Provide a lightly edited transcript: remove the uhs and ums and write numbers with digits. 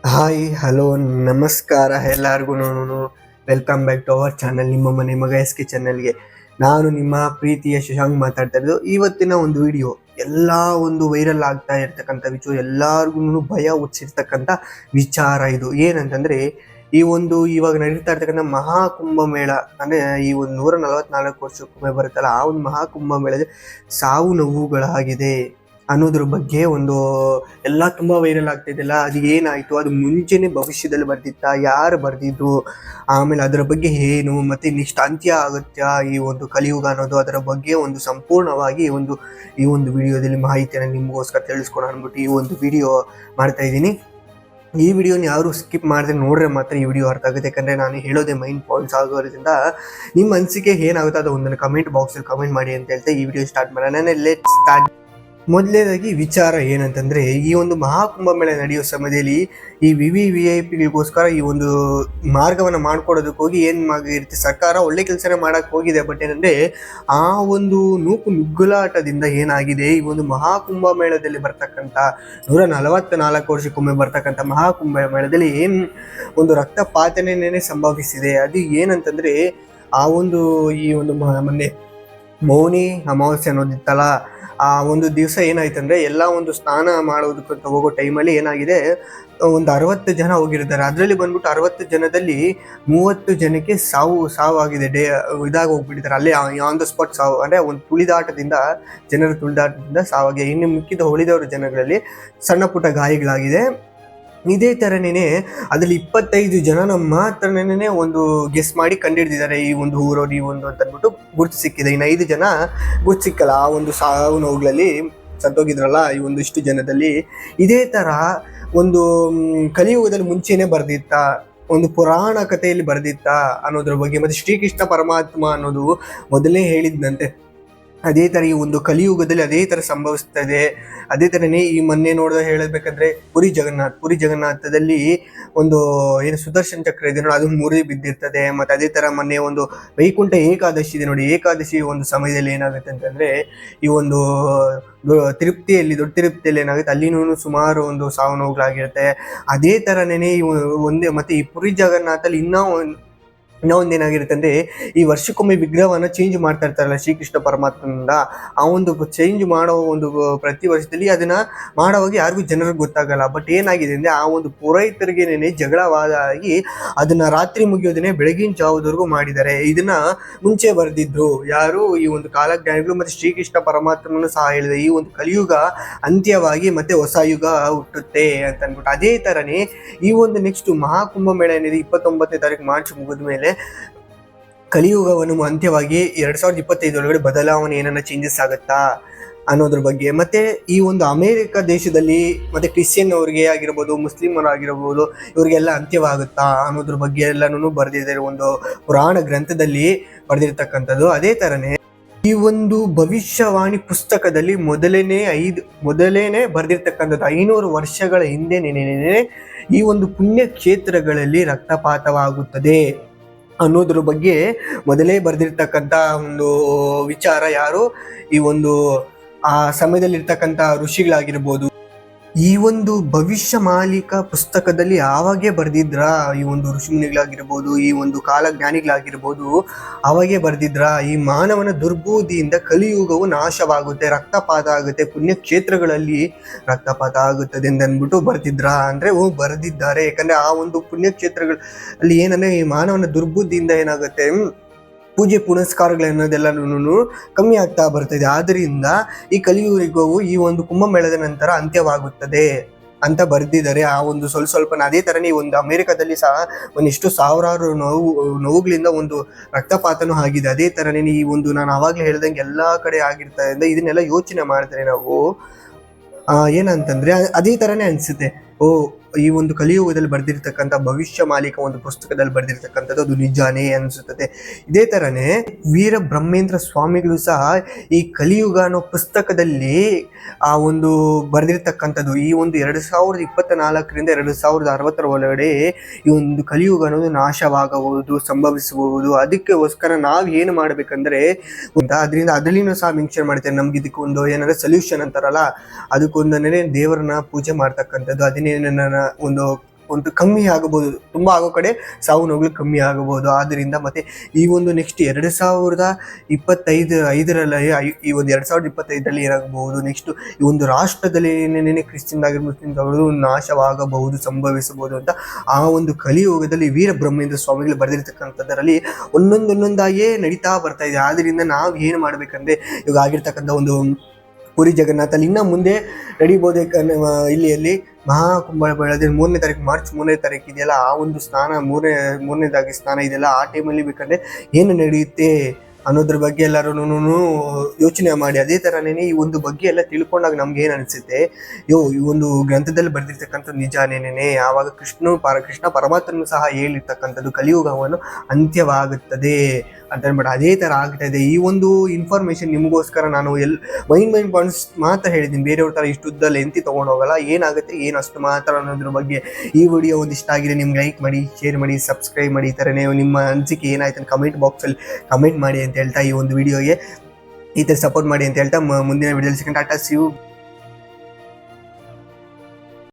Hi hello ನಮಸ್ಕಾರ ಎಲ್ಲರಿಗೂ. Welcome back to our channel, ನಿಮ್ಮ ಮನೆ ಮಗ SK ಚಾನಲ್ಗೆ. ನಾನು ನಿಮ್ಮ ಪ್ರೀತಿಯ ಶಶಾಂಕ್ ಮಾತಾಡ್ತಾ ಇರೋದು. ಇವತ್ತಿನ ಒಂದು ವಿಡಿಯೋ ಎಲ್ಲ ಒಂದು ವೈರಲ್ ಆಗ್ತಾ ಇರ್ತಕ್ಕಂಥ ವಿಚಾರ, ಎಲ್ಲರಿಗೂ ಭಯ ಹುಟ್ಟಿಸಿರ್ತಕ್ಕಂಥ ವಿಚಾರ. ಇದು ಏನಂತಂದರೆ, ಈ ಒಂದು ಇವಾಗ ನಡೀತಾ ಇರ್ತಕ್ಕಂಥ ಮಹಾಕುಂಭ ಮೇಳ, ಅಂದರೆ ಈ ಒಂದು 144 ವರ್ಷಕ್ಕೊಮ್ಮೆ ಬರುತ್ತಲ್ಲ, ಆ ಒಂದು ಮಹಾಕುಂಭ ಮೇಳದಲ್ಲಿ ಸಾವು ನೋವುಗಳಾಗಿದೆ ಅನ್ನೋದ್ರ ಬಗ್ಗೆ ಒಂದು ಎಲ್ಲ ತುಂಬ ವೈರಲ್ ಆಗ್ತಿದೆಯಲ್ಲ. ಅದು ಏನಾಯಿತು, ಅದು ಮುಂಚೆನೇ ಭವಿಷ್ಯದಲ್ಲಿ ಬರ್ದಿತ್ತಾ, ಯಾರು ಬರ್ದಿದ್ರು, ಆಮೇಲೆ ಅದರ ಬಗ್ಗೆ ಏನು, ಮತ್ತು ನೆಕ್ಸ್ಟ್ ಅಂತ್ಯ ಆಗುತ್ತಾ ಈ ಒಂದು ಕಲಿಯುಗ ಅನ್ನೋದು, ಅದರ ಬಗ್ಗೆ ಒಂದು ಸಂಪೂರ್ಣವಾಗಿ ಈ ಒಂದು ವಿಡಿಯೋದಲ್ಲಿ ಮಾಹಿತಿಯನ್ನು ನಿಮಗೋಸ್ಕರ ತಿಳಿಸ್ಕೊಡೋಣ ಅಂದ್ಬಿಟ್ಟು ಈ ಒಂದು ವಿಡಿಯೋ ಮಾಡ್ತಾ ಇದ್ದೀನಿ. ಈ ವಿಡಿಯೋನ ಯಾರು ಸ್ಕಿಪ್ ಮಾಡಿದ್ರೆ ನೋಡ್ರೆ ಮಾತ್ರ ಈ ವಿಡಿಯೋ ಅರ್ಥ ಆಗುತ್ತೆ. ಯಾಕಂದರೆ ನಾನು ಹೇಳೋದೇ ಮೈನ್ ಪಾಯಿಂಟ್ಸ್ ಆಗೋದ್ರಿಂದ ನಿಮ್ಮ ಅನಿಸಿಕೆ ಏನಾಗುತ್ತೆ ಅದು ಒಂದನ್ನು ಕಮೆಂಟ್ ಬಾಕ್ಸಲ್ಲಿ ಕಮೆಂಟ್ ಮಾಡಿ ಅಂತ ಹೇಳ್ತಾ ಈ ವಿಡಿಯೋ ಸ್ಟಾರ್ಟ್ ಮಾಡೋಣ. Let start. ಮೊದಲನೇದಾಗಿ ವಿಚಾರ ಏನಂತಂದರೆ, ಈ ಒಂದು ಮಹಾಕುಂಭ ಮೇಳ ನಡೆಯೋ ಸಮಯದಲ್ಲಿ ಈ VIP ಈ ಒಂದು ಮಾರ್ಗವನ್ನು ಮಾಡಿಕೊಡೋದಕ್ಕೆ ಹೋಗಿ ಏನಾಗಿರುತ್ತೆ, ಸರ್ಕಾರ ಒಳ್ಳೆ ಕೆಲಸನೇ ಮಾಡೋಕ್ಕೆ ಹೋಗಿದೆ. ಬಟ್ ಏನಂದರೆ, ಆ ಒಂದು ನುಗ್ಗುಲಾಟದಿಂದ ಏನಾಗಿದೆ, ಈ ಒಂದು ಮಹಾಕುಂಭ ಮೇಳದಲ್ಲಿ ಬರ್ತಕ್ಕಂಥ 144 ವರ್ಷಕ್ಕೊಮ್ಮೆ ಬರ್ತಕ್ಕಂಥ ಮಹಾಕುಂಭ ಮೇಳದಲ್ಲಿ ಒಂದು ರಕ್ತಪಾತನೇ ಸಂಭವಿಸಿದೆ. ಅದು ಏನಂತಂದರೆ, ಆ ಒಂದು ಈ ಒಂದು ಮೊನ್ನೆ ಮೌನಿ ಅಮಾವಾಸ್ಯೆ ಅನ್ನೋದಿತ್ತಲ್ಲ, ಆ ಒಂದು ದಿವಸ ಏನಾಯ್ತಂದರೆ, ಎಲ್ಲ ಒಂದು ಸ್ನಾನ ಮಾಡೋದಕ್ಕಂತ ಹೋಗೋ ಟೈಮಲ್ಲಿ ಏನಾಗಿದೆ, ಒಂದು 60 ಜನ ಹೋಗಿರ್ತಾರೆ. ಅದರಲ್ಲಿ ಬಂದ್ಬಿಟ್ಟು 60 ಜನದಲ್ಲಿ 30 ಜನಕ್ಕೆ ಸಾವಾಗಿದೆ. ಇದಾಗಿ ಹೋಗ್ಬಿಟ್ಟಿದ್ದಾರೆ ಅಲ್ಲೇ ಆನ್ ದ ಸ್ಪಾಟ್ ಸಾವು. ಅಂದರೆ ಒಂದು ಜನರ ತುಳಿದಾಟದಿಂದ ಸಾವಾಗಿದೆ. ಇನ್ನು ಮಿಕ್ಕಿದ ಉಳಿದವರ ಜನಗಳಲ್ಲಿ ಸಣ್ಣ ಪುಟ್ಟ ಗಾಯಗಳಾಗಿದೆ. ಇದೇ ಥರನೇ ಅದರಲ್ಲಿ 25 ಜನ ಮಾತ್ರನೇ ಒಂದು ಗೆಸ್ ಮಾಡಿ ಕಂಡುಹಿಡಿದಿದ್ದಾರೆ, ಈ ಒಂದು ಊರವ್ರು ಈ ಒಂದು ಅಂತ ಅಂದ್ಬಿಟ್ಟು ಗುರ್ತು ಸಿಕ್ಕಿದೆ. ಇನ್ನು 5 ಜನ ಗುರ್ತು ಸಿಕ್ಕಲ್ಲ. ಆ ಒಂದು ಸಾವು ನೋವುಗಳಲ್ಲಿ ಸತ್ತೋಗಿದ್ರಲ್ಲ ಈ ಒಂದು ಇಷ್ಟು ಜನದಲ್ಲಿ. ಇದೇ ಥರ ಒಂದು ಕಲಿಯುಗದಲ್ಲಿ ಮುಂಚೆನೇ ಬರ್ದಿತ್ತಾ, ಒಂದು ಪುರಾಣ ಕಥೆಯಲ್ಲಿ ಬರ್ದಿತ್ತಾ ಅನ್ನೋದ್ರ ಬಗ್ಗೆ, ಮತ್ತು ಶ್ರೀಕೃಷ್ಣ ಪರಮಾತ್ಮ ಅನ್ನೋದು ಮೊದಲೇ ಹೇಳಿದ್ದಂತೆ. ಅದೇ ಥರ ಈ ಒಂದು ಕಲಿಯುಗದಲ್ಲಿ ಅದೇ ಥರ ಸಂಭವಿಸ್ತದೆ. ಅದೇ ಥರನೇ ಈ ಮೊನ್ನೆ ಹೇಳಬೇಕಂದ್ರೆ ಪುರಿ ಜಗನ್ನಾಥದಲ್ಲಿ ಒಂದು ಏನು ಸುದರ್ಶನ ಚಕ್ರ ಇದೆ ನೋಡಿ, ಅದು ಮುರಿದು ಬಿದ್ದಿರ್ತದೆ. ಮತ್ತು ಅದೇ ಥರ ಮೊನ್ನೆ ಒಂದು ವೈಕುಂಠ ಏಕಾದಶಿ ಇದೆ ನೋಡಿ, ಏಕಾದಶಿ ಒಂದು ಸಮಯದಲ್ಲಿ ಏನಾಗುತ್ತೆ ಅಂತಂದರೆ, ಈ ಒಂದು ದೊಡ್ಡ ತಿರುಪ್ತಿಯಲ್ಲಿ ಏನಾಗುತ್ತೆ, ಅಲ್ಲಿನೂ ಸುಮಾರು ಒಂದು ಸಾವು ನೋವುಗಳಾಗಿರುತ್ತೆ. ಅದೇ ಥರನೇ ಒಂದೇ. ಮತ್ತು ಈ ಪುರಿ ಜಗನ್ನಾಥಲ್ಲಿ ಇನ್ನೊಂದೇನಾಗಿರುತ್ತೆ ಅಂದರೆ, ಈ ವರ್ಷಕ್ಕೊಮ್ಮೆ ವಿಗ್ರಹವನ್ನು ಚೇಂಜ್ ಮಾಡ್ತಾ ಇರ್ತಾರಲ್ಲ ಶ್ರೀಕೃಷ್ಣ ಪರಮಾತ್ಮನಿಂದ, ಆ ಒಂದು ಚೇಂಜ್ ಮಾಡೋ ಒಂದು ಪ್ರತಿ ವರ್ಷದಲ್ಲಿ ಅದನ್ನು ಮಾಡೋವಾಗ ಯಾರಿಗೂ ಜನರಿಗೆ ಗೊತ್ತಾಗಲ್ಲ. ಬಟ್ ಏನಾಗಿದೆ ಅಂದರೆ, ಆ ಒಂದು ಪುರೋಹಿತರಿಗೇನೆ ಜಗಳವಾದಾಗಿ ಅದನ್ನು ರಾತ್ರಿ ಮುಗಿಯೋದನ್ನೇ ಬೆಳಗಿನ ಜಾವದವರೆಗೂ ಮಾಡಿದ್ದಾರೆ. ಇದನ್ನು ಮುಂಚೆ ಬರೆದಿದ್ರು ಯಾರು, ಈ ಒಂದು ಕಾಲಜ್ಞಾನಿಗಳು. ಮತ್ತು ಶ್ರೀಕೃಷ್ಣ ಪರಮಾತ್ಮನೂ ಸಹ ಹೇಳಿದೆ, ಈ ಒಂದು ಕಲಿಯುಗ ಅಂತ್ಯವಾಗಿ ಮತ್ತೆ ಹೊಸ ಯುಗ ಹುಟ್ಟುತ್ತೆ ಅಂತ ಅಂದ್ಬಿಟ್ಟು. ಅದೇ ಥರನೇ ಈ ಒಂದು ನೆಕ್ಸ್ಟ್ ಮಹಾಕುಂಭ ಮೇಳ ಏನಿದೆ, 29ನೇ ತಾರೀಕು ಮಾರ್ಚ್ ಮುಗಿದ ಮೇಲೆ ಕಲಿಯುಗವನ್ನು ಅಂತ್ಯವಾಗಿ 2025 ಒಳಗಡೆ ಬದಲಾವಣೆ ಏನನ್ನ ಚೇಂಜಸ್ ಆಗುತ್ತಾ ಅನ್ನೋದ್ರ ಬಗ್ಗೆ. ಮತ್ತೆ ಈ ಒಂದು ಅಮೇರಿಕ ದೇಶದಲ್ಲಿ ಮತ್ತೆ ಕ್ರಿಶ್ಚಿಯನ್ ಅವ್ರಿಗೆ ಆಗಿರ್ಬೋದು, ಮುಸ್ಲಿಮರಾಗಿರ್ಬೋದು, ಇವರಿಗೆಲ್ಲ ಅಂತ್ಯವಾಗುತ್ತಾ ಅನ್ನೋದ್ರ ಬಗ್ಗೆ ಎಲ್ಲನೂ ಬರೆದಿದ್ದಾರೆ ಒಂದು ಪುರಾಣ ಗ್ರಂಥದಲ್ಲಿ ಬರೆದಿರ್ತಕ್ಕಂಥದ್ದು. ಅದೇ ಥರನೇ ಈ ಒಂದು ಭವಿಷ್ಯವಾಣಿ ಪುಸ್ತಕದಲ್ಲಿ ಮೊದಲೇನೆ ಬರೆದಿರ್ತಕ್ಕಂಥದ್ದು 500 ವರ್ಷಗಳ ಹಿಂದೆ ಈ ಒಂದು ಪುಣ್ಯ ಕ್ಷೇತ್ರಗಳಲ್ಲಿ ರಕ್ತಪಾತವಾಗುತ್ತದೆ ಅನ್ನೋದ್ರ ಬಗ್ಗೆ ಮೊದಲೇ ಬರೆದಿರ್ತಕ್ಕಂಥ ಒಂದು ವಿಚಾರ. ಯಾರು, ಈ ಒಂದು ಆ ಸಮಯದಲ್ಲಿರ್ತಕ್ಕಂಥ ಋಷಿಗಳಾಗಿರ್ಬೋದು, ಈ ಒಂದು ಭವಿಷ್ಯ ಮಾಲಿಕ ಪುಸ್ತಕದಲ್ಲಿ ಆವಾಗೇ ಬರೆದಿದ್ರ, ಈ ಒಂದು ಋಷಿಮುನಿಗಳಾಗಿರ್ಬೋದು, ಈ ಒಂದು ಕಾಲಜ್ಞಾನಿಗಳಾಗಿರ್ಬೋದು, ಅವಾಗೇ ಬರೆದಿದ್ರ ಈ ಮಾನವನ ದುರ್ಬುದ್ಧಿಯಿಂದ ಕಲಿಯುಗವು ನಾಶವಾಗುತ್ತೆ, ರಕ್ತಪಾತ ಆಗುತ್ತೆ, ಪುಣ್ಯಕ್ಷೇತ್ರಗಳಲ್ಲಿ ರಕ್ತಪಾತ ಆಗುತ್ತದೆ ಅಂದ್ಬಿಟ್ಟು ಬರೆದಿದ್ರ. ಅಂದರೆ ಬರೆದಿದ್ದಾರೆ. ಯಾಕಂದರೆ ಆ ಒಂದು ಪುಣ್ಯಕ್ಷೇತ್ರಗಳಲ್ಲಿ ಏನಂದರೆ, ಈ ಮಾನವನ ದುರ್ಬುದ್ಧಿಯಿಂದ ಏನಾಗುತ್ತೆ, ಪೂಜೆ ಪುನಸ್ಕಾರಗಳನ್ನೋದೆಲ್ಲನೂ ಕಮ್ಮಿ ಆಗ್ತಾ ಬರ್ತದೆ. ಆದ್ದರಿಂದ ಈ ಕಲಿಯುಗವು ಈ ಒಂದು ಕುಂಭಮೇಳದ ನಂತರ ಅಂತ್ಯವಾಗುತ್ತದೆ ಅಂತ ಬರೆದಿದ್ದಾರೆ. ಆ ಒಂದು ಸ್ವಲ್ಪನ. ಅದೇ ಥರನೇ ಈ ಒಂದು ಅಮೆರಿಕದಲ್ಲಿ ಸಹ ಒಂದಿಷ್ಟು ಸಾವಿರಾರು ನೋವುಗಳಿಂದ ಒಂದು ರಕ್ತಪಾತನೂ ಆಗಿದೆ. ಅದೇ ಥರನೇ ಈ ಒಂದು ನಾನು ಆವಾಗಲೇ ಹೇಳ್ದಂಗೆ ಎಲ್ಲ ಕಡೆ ಆಗಿರ್ತಾ ಇದೆ. ಇದನ್ನೆಲ್ಲ ಯೋಚನೆ ಮಾಡಿದ್ರೆ ನಾವು ಏನಂತಂದರೆ ಅದೇ ಥರನೇ ಅನಿಸುತ್ತೆ. ಓ ಈ ಒಂದು ಕಲಿಯುಗದಲ್ಲಿ ಬರೆದಿರ್ತಕ್ಕಂಥ ಭವಿಷ್ಯ ಮಾಲಿಕ ಒಂದು ಪುಸ್ತಕದಲ್ಲಿ ಬರೆದಿರ್ತಕ್ಕಂಥದ್ದು ಅದು ನಿಜಾನೇ ಅನಿಸುತ್ತದೆ. ಇದೇ ತರನೇ ವೀರ ಬ್ರಹ್ಮೇಂದ್ರ ಸ್ವಾಮಿಗಳು ಸಹ ಈ ಕಲಿಯುಗ ಅನ್ನೋ ಪುಸ್ತಕದಲ್ಲಿ ಆ ಒಂದು ಬರೆದಿರ್ತಕ್ಕಂಥದ್ದು ಈ ಒಂದು 2024ರಿಂದ 2060 ಒಳಗಡೆ ಈ ಒಂದು ಕಲಿಯುಗ ಅನ್ನೋದು ನಾಶವಾಗಬಹುದು, ಸಂಭವಿಸಬಹುದು. ಅದಕ್ಕೋಸ್ಕರ ನಾವು ಏನು ಮಾಡ್ಬೇಕಂದ್ರೆ ಅದರಿಂದ ಅದರಲ್ಲಿನೂ ಸಹ ಮೆನ್ಷನ್ ಮಾಡ್ತೇನೆ, ನಮ್ಗೆ ಇದಕ್ಕೊಂದು ಏನಾದ್ರೆ ಸೊಲ್ಯೂಷನ್ ಅಂತಾರಲ್ಲ, ಅದಕ್ಕೊಂದನೇ ದೇವರನ್ನ ಪೂಜೆ ಮಾಡ್ತಕ್ಕಂಥದ್ದು. ಅದನ್ನೇ ಒಂದು ಕಮ್ಮಿ ಆಗಬಹುದು, ತುಂಬಾ ಆಗೋ ಕಡೆ ಸಾವು ನೋವುಗಳು ಕಮ್ಮಿ ಆಗಬಹುದು. ಆದ್ರಿಂದ ಮತ್ತೆ ಈ ಒಂದು ನೆಕ್ಸ್ಟ್ 2025 ಈ ಒಂದು 2025ರಲ್ಲಿ ಏನಾಗಬಹುದು, ನೆಕ್ಸ್ಟ್ ಈ ಒಂದು ರಾಷ್ಟ್ರದಲ್ಲಿ ಏನೇನೇ ಕ್ರಿಶ್ಚಿಯನ್ ಆಗಿರ್ಬೋದು ನಾಶವಾಗಬಹುದು, ಸಂಭವಿಸಬಹುದು ಅಂತ ಆ ಒಂದು ಕಲಿಯುಗದಲ್ಲಿ ವೀರ ಬ್ರಹ್ಮೇಂದ್ರ ಸ್ವಾಮಿಗಳು ಬರೆದಿರ್ತಕ್ಕಂಥದ್ರಲ್ಲಿ ಒಂದೊಂದಾಗಿಯೇ ನಡೀತಾ ಬರ್ತಾ ಇದೆ. ಆದ್ರಿಂದ ನಾವು ಏನು ಮಾಡ್ಬೇಕಂದ್ರೆ ಇವಾಗ ಆಗಿರ್ತಕ್ಕಂಥ ಒಂದು ಪುರಿ ಜಗನ್ನಾಥಲ್ಲಿ ಇನ್ನ ಮುಂದೆ ನಡೀಬಹುದು. ಇಲ್ಲಿ ಮಹಾಕುಂಭಮೇಳದಲ್ಲಿ 3ನೇ ತಾರೀಕು, ಮಾರ್ಚ್ 3ನೇ ತಾರೀಕು ಇದೆಯಲ್ಲ, ಆ ಒಂದು ಸ್ನಾನ ಮೂರನೇದಾಗಿ ಸ್ನಾನ ಇದೆಯಲ್ಲ, ಆ ಟೈಮಲ್ಲಿ ಬೇಕಂದ್ರೆ ಏನು ನಡೆಯುತ್ತೆ ಅನ್ನೋದ್ರ ಬಗ್ಗೆ ಎಲ್ಲರೂ ಯೋಚನೆ ಮಾಡಿ. ಅದೇ ಥರನೇ ಈ ಒಂದು ಬಗ್ಗೆ ಎಲ್ಲ ತಿಳ್ಕೊಂಡಾಗ ನಮ್ಗೆ ಏನು ಅನಿಸುತ್ತೆ, ಈ ಒಂದು ಗ್ರಂಥದಲ್ಲಿ ಬರೆದಿರ್ತಕ್ಕಂಥ ನಿಜಾನೇನೆ. ಆವಾಗ ಕೃಷ್ಣ ಪರಮಾತ್ಮನು ಸಹ ಹೇಳಿರ್ತಕ್ಕಂಥದ್ದು ಕಲಿಯುಗವನ್ನು ಅಂತ್ಯವಾಗುತ್ತದೆ ಅಂತ ಹೇಳ್ಬಿಟ್ಟು ಅದೇ ಥರ ಆಗ್ತಾ ಇದೆ. ಈ ಒಂದು ಇನ್ಫಾರ್ಮೇಶನ್ ನಿಮಗೋಸ್ಕರ ನಾನು ಮೈನ್ ಪಾಯಿಂಟ್ಸ್ ಮಾತ್ರ ಹೇಳಿದ್ದೀನಿ, ಬೇರೆಯವ್ರ ಥರ ಇಷ್ಟುದ್ದಲ್ಲಿ ಎಂತಿ ತೊಗೊಂಡು ಹೋಗಲ್ಲ. ಏನಾಗುತ್ತೆ ಏನು ಅಷ್ಟು ಮಾತ್ರ ಅನ್ನೋದ್ರ ಬಗ್ಗೆ. ಈ ವಿಡಿಯೋ ಒಂದು ಇಷ್ಟ ಆಗಿದೆ ನಿಮ್ಗೆ ಲೈಕ್ ಮಾಡಿ, ಶೇರ್ ಮಾಡಿ, ಸಬ್ಸ್ಕ್ರೈಬ್ ಮಾಡಿ. ಈ ಥರನೇ ನಿಮ್ಮ ಅನಿಸಿಕೆ ಏನಾಯ್ತು ಅಂತ ಕಮೆಂಟ್ ಬಾಕ್ಸಲ್ಲಿ ಕಮೆಂಟ್ ಮಾಡಿ ಅಂತ ಹೇಳ್ತಾ ಈ ಒಂದು ವಿಡಿಯೋಗೆ ಈ ಥರ ಸಪೋರ್ಟ್ ಮಾಡಿ ಅಂತ ಹೇಳ್ತಾ ಮುಂದಿನ ವಿಡಿಯೋದಲ್ಲಿ ಸಿಗೋಣ. Tata, see you.